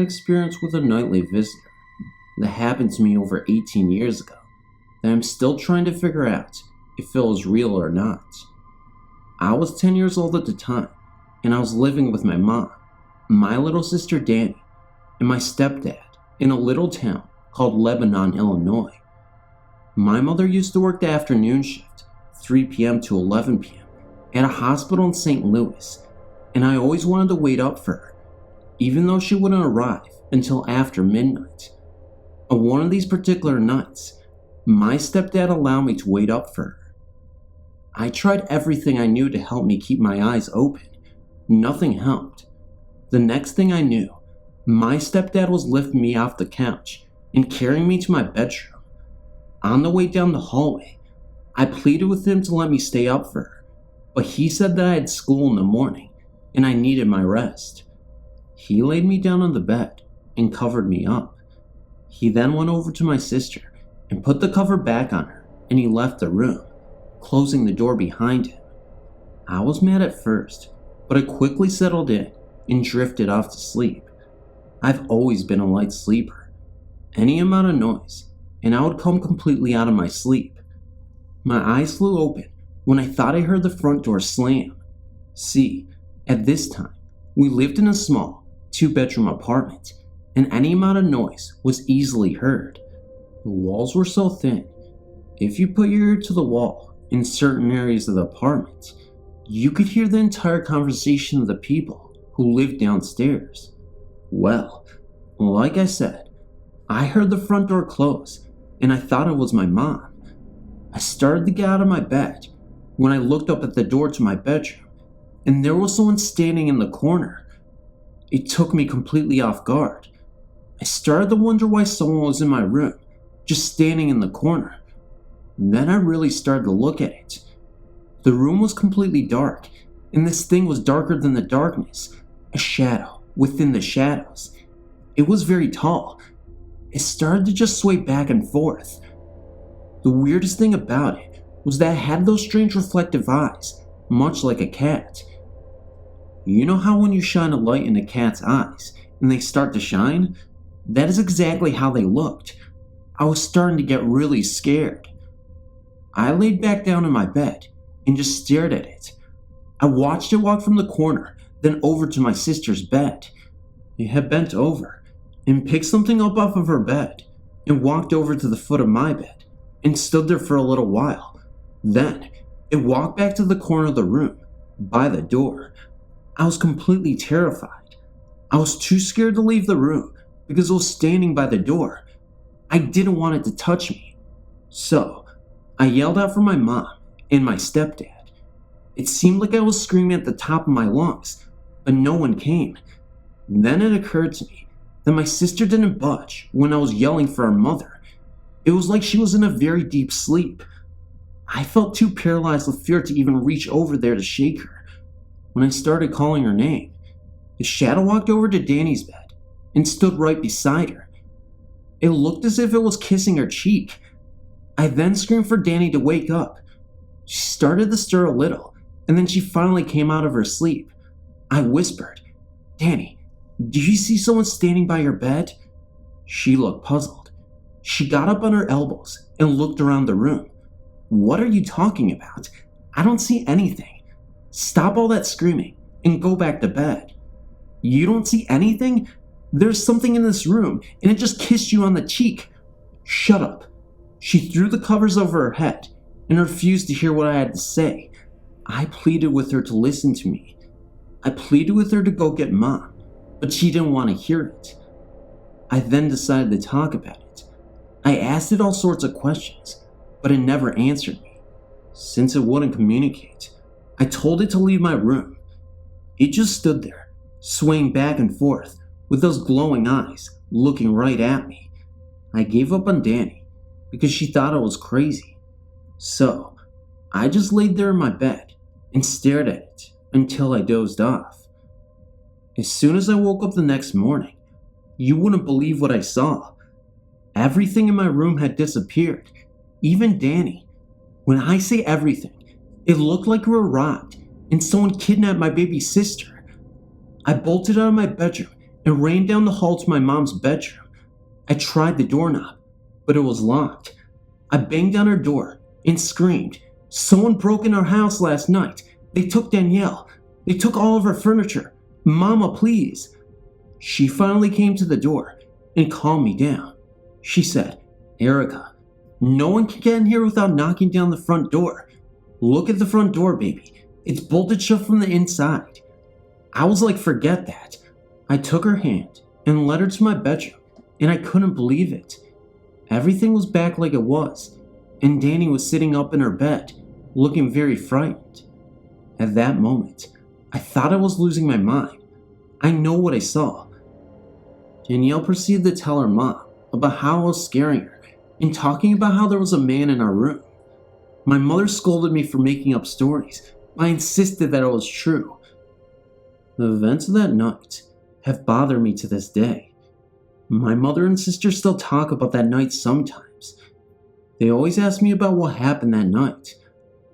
experience with a nightly visitor that happened to me over 18 years ago that I'm still trying to figure out if it was real or not. I was 10 years old at the time, and I was living with my mom, my little sister Danny, and my stepdad in a little town called Lebanon, Illinois. My mother used to work the afternoon shift, 3 p.m. to 11 p.m., at a hospital in St. Louis, and I always wanted to wait up for her, even though she wouldn't arrive until after midnight. On one of these particular nights, my stepdad allowed me to wait up for her. I tried everything I knew to help me keep my eyes open. Nothing helped. The next thing I knew, my stepdad was lifting me off the couch and carrying me to my bedroom. On the way down the hallway, I pleaded with him to let me stay up for her, but he said that I had school in the morning and I needed my rest. He laid me down on the bed and covered me up. He then went over to my sister and put the cover back on her, and he left the room, closing the door behind him. I was mad at first, but I quickly settled in and drifted off to sleep. I've always been a light sleeper. Any amount of noise, and I would come completely out of my sleep. My eyes flew open when I thought I heard the front door slam. See, at this time, we lived in a small, 2-bedroom apartment, and any amount of noise was easily heard. The walls were so thin, if you put your ear to the wall in certain areas of the apartment, you could hear the entire conversation of the people who lived downstairs. Well, like I said, I heard the front door close, and I thought it was my mom. I started to get out of my bed when I looked up at the door to my bedroom, and there was someone standing in the corner. It took me completely off guard. I started to wonder why someone was in my room, just standing in the corner. Then I really started to look at it. The room was completely dark, and this thing was darker than the darkness, a shadow within the shadows. It was very tall. It started to just sway back and forth. The weirdest thing about it was that it had those strange reflective eyes, much like a cat. You know how when you shine a light in a cat's eyes, and they start to shine? That is exactly how they looked. I was starting to get really scared. I laid back down in my bed and just stared at it. I watched it walk from the corner, then over to my sister's bed. It had bent over and picked something up off of her bed and walked over to the foot of my bed and stood there for a little while. Then it walked back to the corner of the room by the door. I was completely terrified. I was too scared to leave the room because it was standing by the door. I didn't want it to touch me. So I yelled out for my mom and my stepdad. It seemed like I was screaming at the top of my lungs, but no one came. Then it occurred to me that my sister didn't budge when I was yelling for her mother. It was like she was in a very deep sleep. I felt too paralyzed with fear to even reach over there to shake her. When I started calling her name, the shadow walked over to Danny's bed and stood right beside her. It looked as if it was kissing her cheek. I then screamed for Danny to wake up. She started to stir a little, and then she finally came out of her sleep. I whispered, "Danny, do you see someone standing by your bed?" She looked puzzled. She got up on her elbows and looked around the room. "What are you talking about? I don't see anything. Stop all that screaming and go back to bed." "You don't see anything? There's something in this room, and it just kissed you on the cheek." "Shut up." She threw the covers over her head and refused to hear what I had to say. I pleaded with her to listen to me. I pleaded with her to go get Mom, but she didn't want to hear it. I then decided to talk about it. I asked it all sorts of questions, but it never answered me. Since it wouldn't communicate, I told it to leave my room. It just stood there, swaying back and forth, with those glowing eyes looking right at me. I gave up on Danny because she thought I was crazy. So I just laid there in my bed and stared at it until I dozed off. As soon as I woke up the next morning, you wouldn't believe what I saw. Everything in my room had disappeared, even Danny. When I say everything, it looked like we were robbed and someone kidnapped my baby sister. I bolted out of my bedroom and ran down the hall to my mom's bedroom. I tried the doorknob, but it was locked. I banged on her door and screamed, "Someone broke in our house last night. They took Danielle. They took all of her furniture. Mama, please." She finally came to the door and calmed me down. She said, "Erica, no one can get in here without knocking down the front door. Look at the front door, baby. It's bolted shut from the inside." I was like, forget that. I took her hand and led her to my bedroom, and I couldn't believe it. Everything was back like it was, and Danny was sitting up in her bed, looking very frightened. At that moment, I thought I was losing my mind. I know what I saw. Danielle proceeded to tell her mom about how I was scaring her and talking about how there was a man in our room. My mother scolded me for making up stories, but I insisted that it was true. The events of that night have bothered me to this day. My mother and sister still talk about that night sometimes. They always ask me about what happened that night.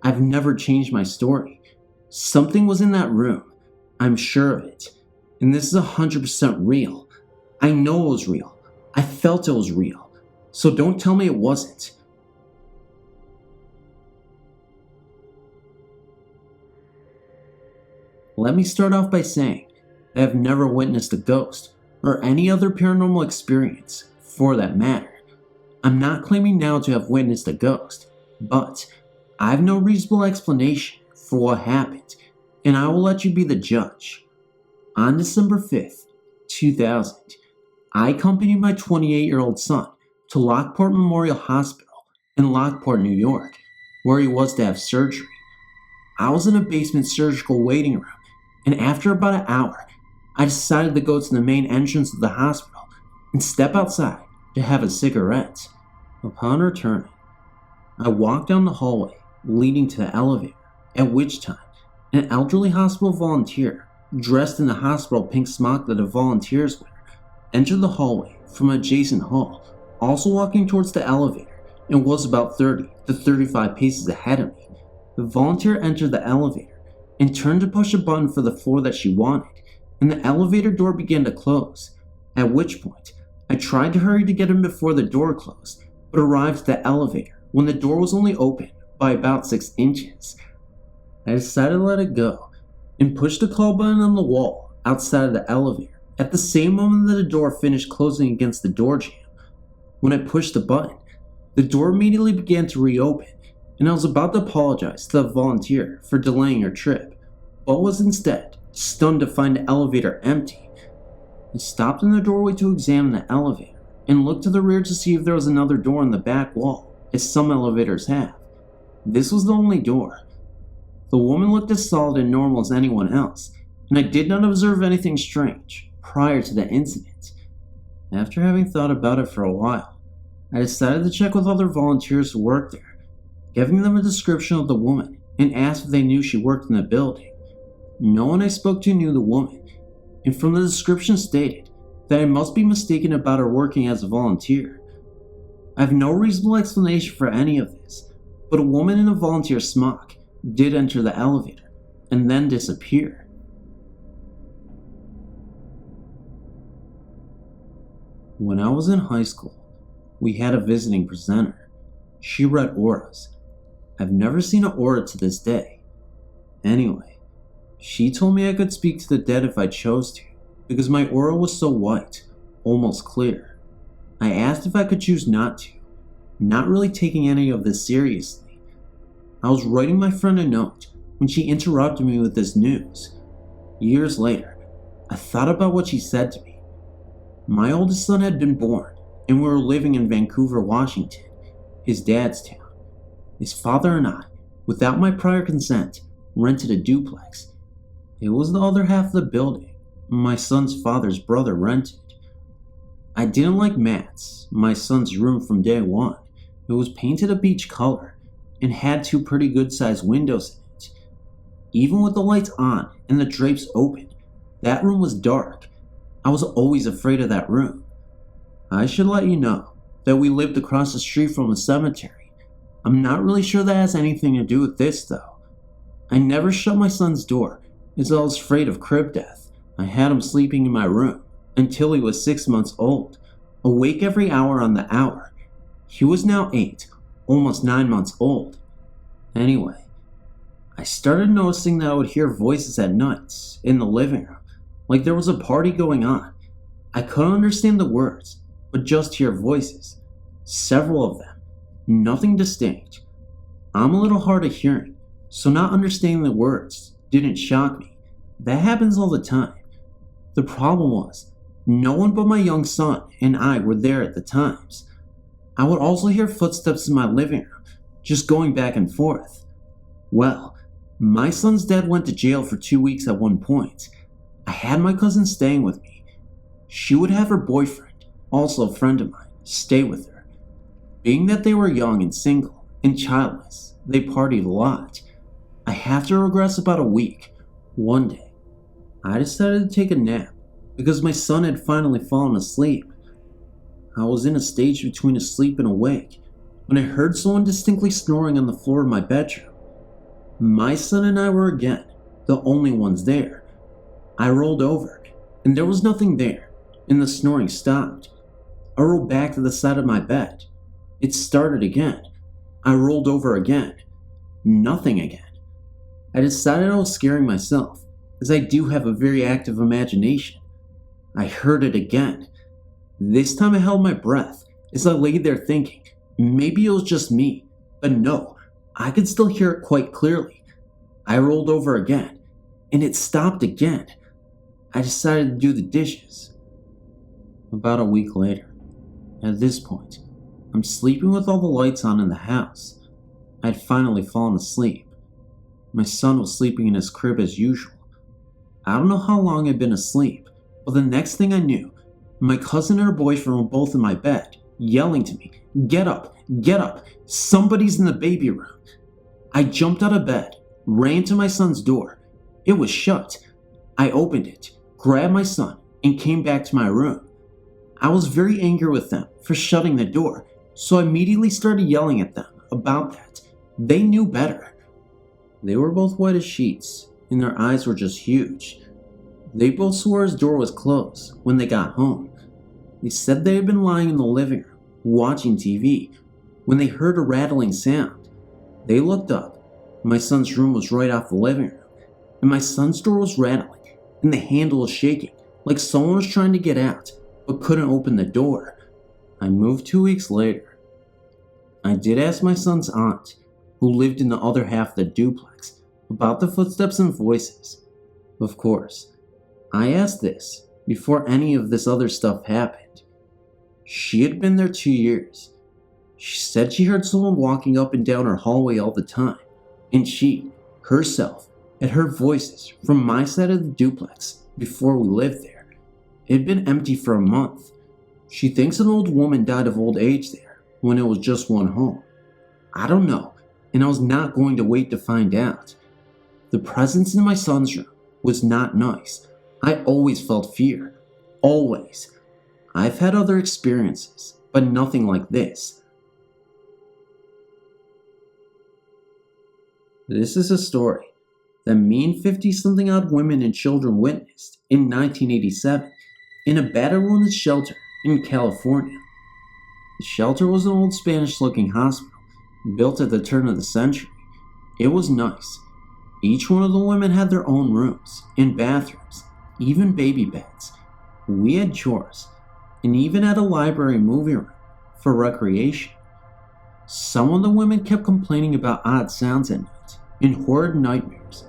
I've never changed my story. Something was in that room. I'm sure of it. And this is 100% real. I know it was real. I felt it was real. So don't tell me it wasn't. Let me start off by saying that I've never witnessed a ghost or any other paranormal experience, for that matter. I'm not claiming now to have witnessed a ghost, but I have no reasonable explanation for what happened, and I will let you be the judge. On December 5th, 2000, I accompanied my 28-year-old son to Lockport Memorial Hospital in Lockport, New York, where he was to have surgery. I was in a basement surgical waiting room, and after about an hour, I decided to go to the main entrance of the hospital and step outside to have a cigarette. Upon returning, I walked down the hallway leading to the elevator, at which time an elderly hospital volunteer, dressed in the hospital pink smock that the volunteers wear, entered the hallway from an adjacent hall, also walking towards the elevator, and was about 30 to 35 paces ahead of me. The volunteer entered the elevator and turned to push a button for the floor that she wanted, and the elevator door began to close, at which point I tried to hurry to get in before the door closed, but arrived at the elevator when the door was only open by about 6 inches. I decided to let it go and pushed the call button on the wall outside of the elevator at the same moment that the door finished closing against the door jamb. When I pushed the button, the door immediately began to reopen, and I was about to apologize to the volunteer for delaying her trip, but was instead stunned to find the elevator empty. I stopped in the doorway to examine the elevator and looked to the rear to see if there was another door in the back wall, as some elevators have. This was the only door. The woman looked as solid and normal as anyone else, and I did not observe anything strange prior to the incident. After having thought about it for a while, I decided to check with other volunteers who worked there, giving them a description of the woman and asked if they knew she worked in the building. No one I spoke to knew the woman, and from the description stated that I must be mistaken about her working as a volunteer. I have no reasonable explanation for any of this, but a woman in a volunteer smock did enter the elevator and then disappear. When I was in high school, we had a visiting presenter. She read auras. I've never seen an aura to this day. Anyway, she told me I could speak to the dead if I chose to, because my aura was so white, almost clear. I asked if I could choose not to, not really taking any of this seriously. I was writing my friend a note when she interrupted me with this news. Years later, I thought about what she said to me. My oldest son had been born, and we were living in Vancouver, Washington, his dad's town. His father and I, without my prior consent, rented a duplex. It was the other half of the building my son's father's brother rented. I didn't like Matt's, my son's room, from day one. It was painted a beige color and had 2 pretty good-sized windows in it. Even with the lights on and the drapes open, that room was dark. I was always afraid of that room. I should let you know that we lived across the street from a cemetery. I'm not really sure that has anything to do with this, though. I never shut my son's door as I was afraid of crib death. I had him sleeping in my room, until he was 6 months old, awake every hour on the hour. He was now 8, almost 9 months old. Anyway, I started noticing that I would hear voices at nights in the living room, like there was a party going on. I couldn't understand the words, but just hear voices. Several of them, nothing distinct. I'm a little hard of hearing, so not understanding the words didn't shock me. That happens all the time. The problem was, no one but my young son and I were there at the times. I would also hear footsteps in my living room, just going back and forth. Well, my son's dad went to jail for 2 weeks at one point. I had my cousin staying with me. She would have her boyfriend, also a friend of mine, stay with her. Being that they were young and single and childless, they partied a lot. I have to regress about a week. One day, I decided to take a nap because my son had finally fallen asleep. I was in a stage between asleep and awake when I heard someone distinctly snoring on the floor of my bedroom. My son and I were again the only ones there. I rolled over, and there was nothing there, and the snoring stopped. I rolled back to the side of my bed. It started again. I rolled over again. Nothing again. I decided I was scaring myself, as I do have a very active imagination. I heard it again. This time I held my breath as I lay there thinking, maybe it was just me, but no, I could still hear it quite clearly. I rolled over again, and it stopped again. I decided to do the dishes. About a week later, at this point, I'm sleeping with all the lights on in the house. I had finally fallen asleep. My son was sleeping in his crib as usual. I don't know how long I'd been asleep, but the next thing I knew, my cousin and her boyfriend were both in my bed, yelling to me, "Get up, get up, somebody's in the baby room." I jumped out of bed, ran to my son's door. It was shut. I opened it, grabbed my son, and came back to my room. I was very angry with them for shutting the door, so I immediately started yelling at them about that. They knew better. They were both white as sheets, and their eyes were just huge. They both swore his door was closed when they got home. They said they had been lying in the living room, watching TV, when they heard a rattling sound. They looked up. My son's room was right off the living room, and my son's door was rattling, and the handle was shaking, like someone was trying to get out, but couldn't open the door. I moved 2 weeks later. I did ask my son's aunt, who lived in the other half of the duplex, about the footsteps and voices. Of course, I asked this before any of this other stuff happened. She had been there 2 years. She said she heard someone walking up and down her hallway all the time, and she, herself, had heard voices from my side of the duplex before we lived there. It had been empty for a month. She thinks an old woman died of old age there when it was just one home. I don't know, and I was not going to wait to find out. The presence in my son's room was not nice. I always felt fear. Always. I've had other experiences, but nothing like this. This is a story that me and 50-something odd women and children witnessed in 1987 in a battered women's shelter in California. The shelter was an old Spanish-looking hospital built at the turn of the century. It was nice. Each one of the women had their own rooms and bathrooms, even baby beds. We had chores, and even had a library movie room for recreation. Some of the women kept complaining about odd sounds at night and horrid nightmares.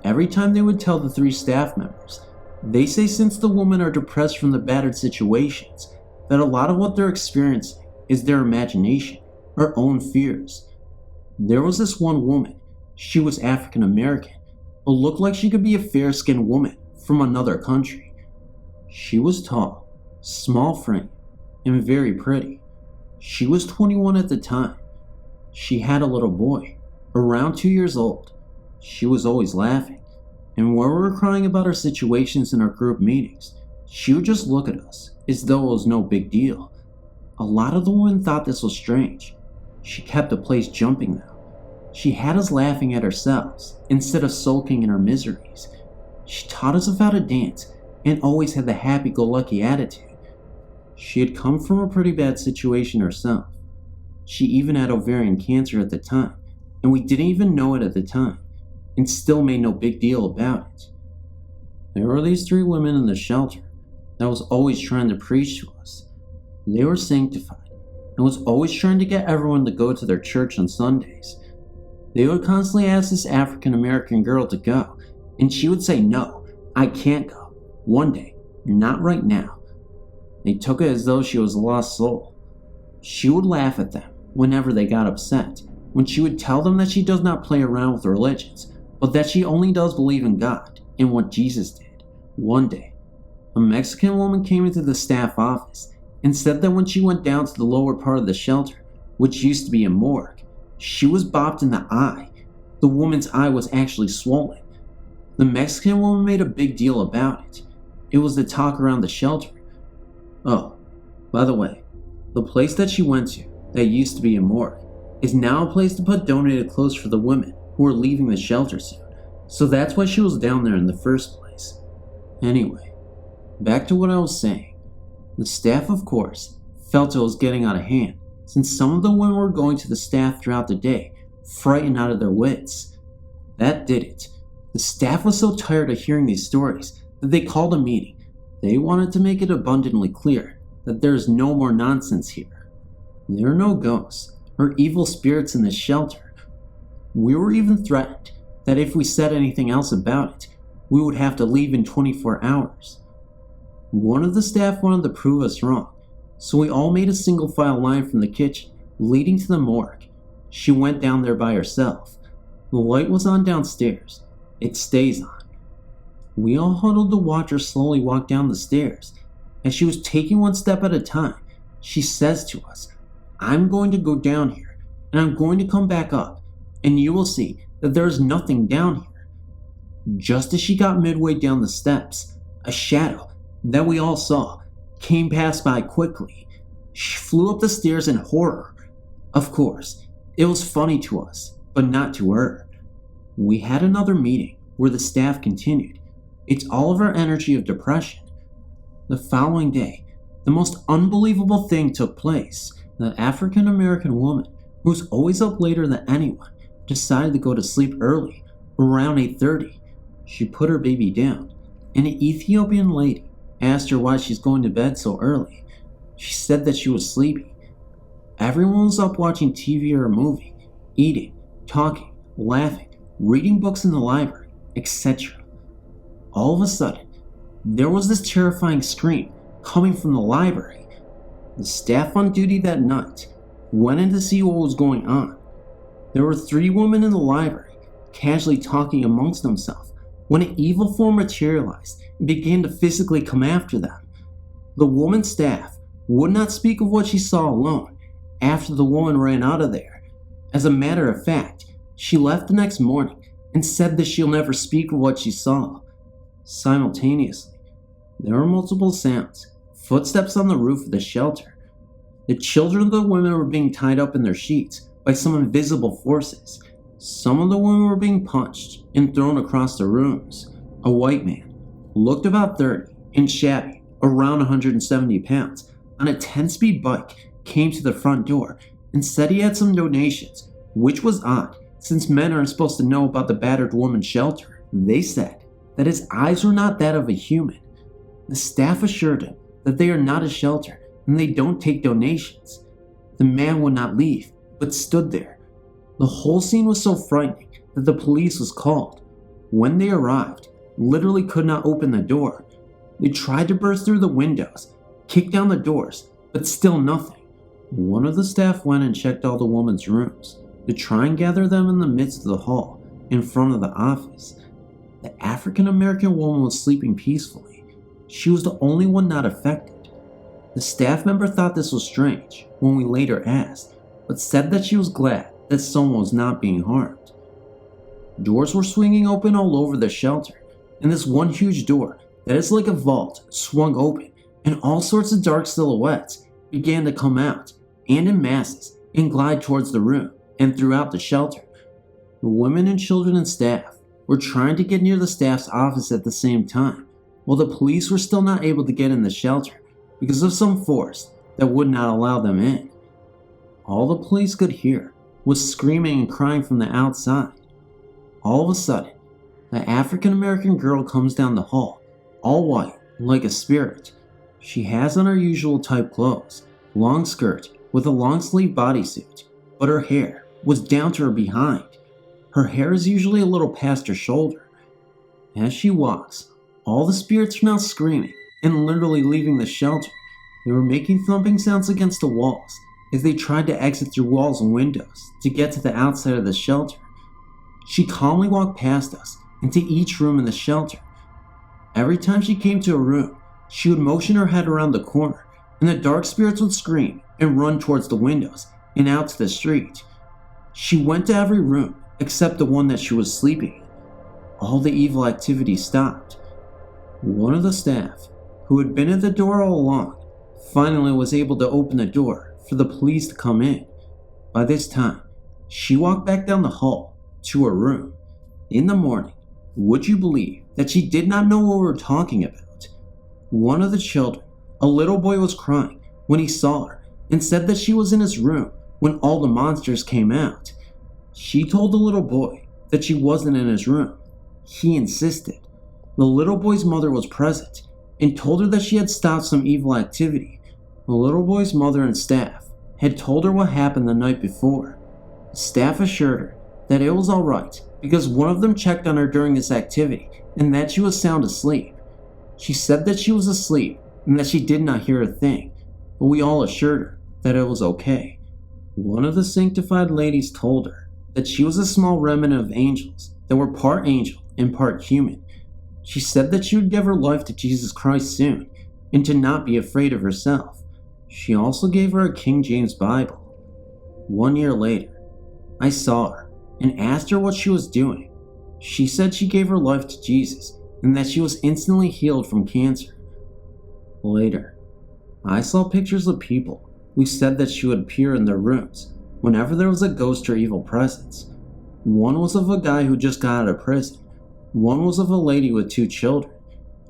Every time they would tell the 3 staff members, they say since the women are depressed from the battered situations, that a lot of what they're experiencing is their imagination, or own fears. There was this one woman. She was African American, but looked like she could be a fair-skinned woman from another country. She was tall, small frame, and very pretty. She was 21 at the time. She had a little boy, around 2 years old. She was always laughing, and when we were crying about our situations in our group meetings, she would just look at us as though it was no big deal. A lot of the women thought this was strange. She kept the place jumping though. She had us laughing at ourselves instead of sulking in our miseries. She taught us how to dance and always had the happy-go-lucky attitude. She had come from a pretty bad situation herself. She even had ovarian cancer at the time, and we didn't even know it at the time, and still made no big deal about it. There were these 3 women in the shelter that was always trying to preach to us. They were sanctified and was always trying to get everyone to go to their church on Sundays. They would constantly ask this African American girl to go, and she would say, "No, I can't go. One day, not right now." They took it as though she was a lost soul. She would laugh at them whenever they got upset, when she would tell them that she does not play around with religions, but that she only does believe in God and what Jesus did. One day, a Mexican woman came into the staff office and said that when she went down to the lower part of the shelter, which used to be a morgue, she was bopped in the eye. The woman's eye was actually swollen. The Mexican woman made a big deal about it. It was the talk around the shelter. Oh, by the way, the place that she went to, that used to be a morgue, is now a place to put donated clothes for the women who are leaving the shelter soon. So that's why she was down there in the first place. Anyway, back to what I was saying. The staff, of course, felt it was getting out of hand, since some of the women were going to the staff throughout the day, frightened out of their wits. That did it. The staff was so tired of hearing these stories that they called a meeting. They wanted to make it abundantly clear that there is no more nonsense here. There are no ghosts or evil spirits in this shelter. We were even threatened that if we said anything else about it, we would have to leave in 24 hours. One of the staff wanted to prove us wrong, so we all made a single file line from the kitchen leading to the morgue. She went down there by herself. The light was on downstairs. It stays on. We all huddled to watch her slowly walk down the stairs. As she was taking one step at a time, she says to us, "I'm going to go down here, and I'm going to come back up, and you will see that there is nothing down here." Just as she got midway down the steps, a shadow that we all saw came past by quickly. She flew up the stairs in horror. Of course, it was funny to us, but not to her. We had another meeting where the staff continued. It's all of our energy of depression. The following day, the most unbelievable thing took place. The African American woman, who was always up later than anyone, decided to go to sleep early, around 8:30. She put her baby down, and an Ethiopian lady asked her why she's going to bed so early. She said that she was sleepy. Everyone was up watching TV or a movie, eating, talking, laughing, reading books in the library, etc. All of a sudden, there was this terrifying scream coming from the library. The staff on duty that night went in to see what was going on. There were 3 women in the library, casually talking amongst themselves, when an evil form materialized and began to physically come after them. The woman staff would not speak of what she saw alone after the woman ran out of there. As a matter of fact, she left the next morning and said that she'll never speak of what she saw. Simultaneously, there were multiple sounds, footsteps on the roof of the shelter. The children of the women were being tied up in their sheets by some invisible forces. Some of the women were being punched and thrown across the rooms. A white man, looked about 30 and shabby, around 170 pounds, on a 10-speed bike came to the front door and said he had some donations, which was odd since men aren't supposed to know about the battered woman's shelter. They said that his eyes were not that of a human. The staff assured him that they are not a shelter and they don't take donations. The man would not leave, but stood there. The whole scene was so frightening that the police was called. When they arrived, literally could not open the door. They tried to burst through the windows, kick down the doors, but still nothing. One of the staff went and checked all the women's rooms to try and gather them in the midst of the hall, in front of the office. The African American woman was sleeping peacefully. She was the only one not affected. The staff member thought this was strange when we later asked, but said that she was glad that someone was not being harmed. Doors were swinging open all over the shelter, and this one huge door that is like a vault swung open, and all sorts of dark silhouettes began to come out, and in masses, and glide towards the room and throughout the shelter. The women and children and staff were trying to get near the staff's office at the same time, Well, the police were still not able to get in the shelter because of some force that would not allow them in. All the police could hear was screaming and crying from the outside. All of a sudden, the African-American girl comes down the hall, all white, like a spirit. She has on her usual type clothes, long skirt with a long sleeve bodysuit, but her hair was down to her behind. Her hair is usually a little past her shoulder. As she walks, all the spirits are now screaming and literally leaving the shelter. They were making thumping sounds against the walls as they tried to exit through walls and windows to get to the outside of the shelter. She calmly walked past us into each room in the shelter. Every time she came to a room, she would motion her head around the corner, and the dark spirits would scream and run towards the windows and out to the street. She went to every room except the one that she was sleeping in. All the evil activity stopped. One of the staff, who had been at the door all along, finally was able to open the door for the police to come in. By this time, she walked back down the hall to her room. In the morning, would you believe that she did not know what we were talking about? One of the children, a little boy, was crying when he saw her and said that she was in his room when all the monsters came out. She told the little boy that she wasn't in his room. He insisted. The little boy's mother was present and told her that she had stopped some evil activity. The little boy's mother and staff had told her what happened the night before. The staff assured her that it was alright because one of them checked on her during this activity and that she was sound asleep. She said that she was asleep and that she did not hear a thing, but we all assured her that it was okay. One of the sanctified ladies told her that she was a small remnant of angels that were part angel and part human. She said that she would give her life to Jesus Christ soon and to not be afraid of herself. She also gave her a King James Bible. 1 year later, I saw her and asked her what she was doing. She said she gave her life to Jesus and that she was instantly healed from cancer. Later, I saw pictures of people who said that she would appear in their rooms whenever there was a ghost or evil presence. One was of a guy who just got out of prison. One was of a lady with 2 children.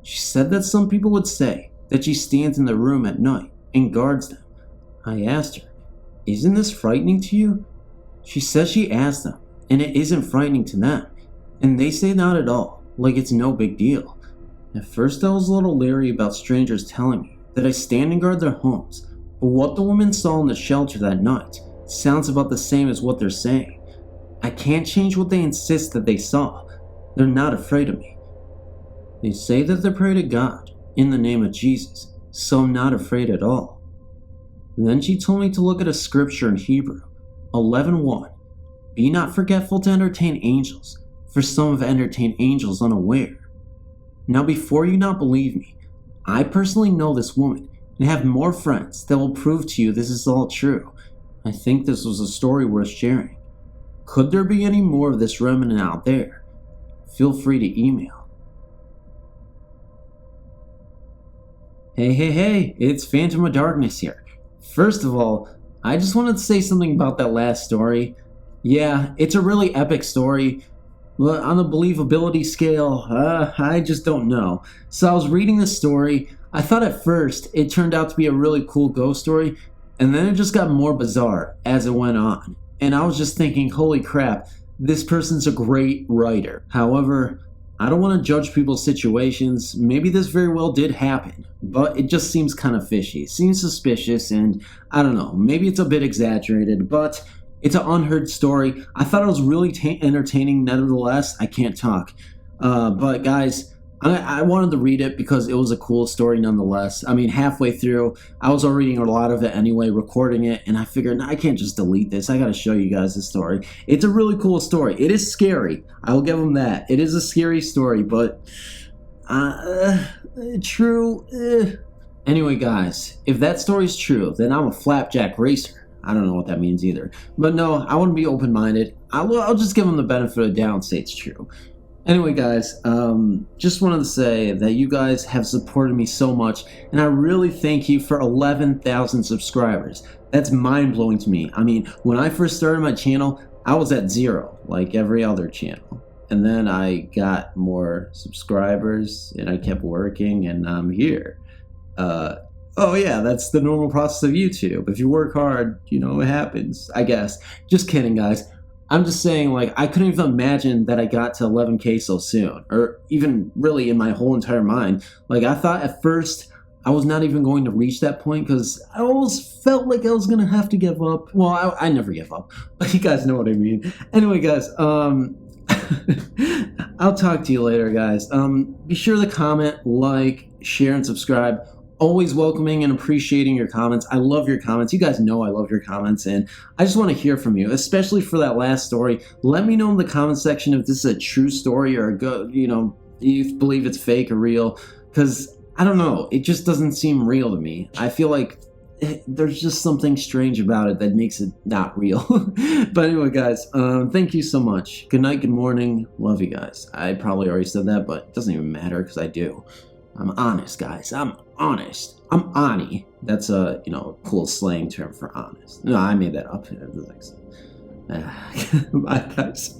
She said that some people would say that she stands in the room at night and guards them. I asked her, "Isn't this frightening to you?" She says she asked them, and it isn't frightening to them. And they say not at all, like it's no big deal. At first I was a little leery about strangers telling me that I stand and guard their homes, but what the woman saw in the shelter that night sounds about the same as what they're saying. I can't change what they insist that they saw. They're not afraid of me. They say that they pray to God in the name of Jesus, so I'm not afraid at all. Then she told me to look at a scripture in Hebrew 11:1. Be not forgetful to entertain angels, for some have entertained angels unaware. Now before you not believe me, I personally know this woman and have more friends that will prove to you this is all true. I think this was a story worth sharing. Could there be any more of this remnant out there? Feel free to email. Hey, it's Phantom of Darkness here. First of all, I just wanted to say something about that last story. Yeah, it's a really epic story, but on the believability scale, I just don't know. So I was reading the story. I thought at first it turned out to be a really cool ghost story, and then it just got more bizarre as it went on. And I was just thinking, holy crap, this person's a great writer. However, I don't want to judge people's situations. Maybe this very well did happen, but it just seems kind of fishy. It seems suspicious, and I don't know, maybe it's a bit exaggerated, but it's an unheard story. I thought it was really entertaining. Nevertheless, I can't talk. But guys, I wanted to read it because it was a cool story nonetheless. I mean, halfway through, I was already reading a lot of it anyway, recording it, and I figured, I can't just delete this. I gotta show you guys the story. It's a really cool story. It is scary. I will give them that. It is a scary story, but true. Anyway, guys, if that story's true, then I'm a flapjack racer. I don't know what that means either. But no, I want to be open-minded. I'll just give them the benefit of the doubt and say it's true. Anyway, guys, just wanted to say that you guys have supported me so much, and I really thank you for 11,000 subscribers. That's mind-blowing to me. I mean, when I first started my channel, I was at 0, like every other channel. And then I got more subscribers, and I kept working, and I'm here. Oh yeah, that's the normal process of YouTube. If you work hard, it happens, I guess. Just kidding, guys. I'm just saying, like, I couldn't even imagine that I got to 11K so soon, or even really in my whole entire mind. Like, I thought at first I was not even going to reach that point because I almost felt like I was gonna have to give up. Well, I never give up. You guys know what I mean. Anyway, guys, I'll talk to you later, guys. Be sure to comment, like, share, and subscribe. Always welcoming and appreciating your comments. I love your comments. You guys know I love your comments, and I just want to hear from you, especially for that last story. Let me know in the comment section if this is a true story or you believe it's fake or real, because I don't know. It just doesn't seem real to me. I feel like there's just something strange about it that makes it not real. But anyway, guys, thank you so much. Good night, good morning. Love you guys. I probably already said that, but it doesn't even matter because I do. I'm honest, guys. I'm honest. I'm Ani. That's a cool slang term for honest. No, I made that up. Bye, guys.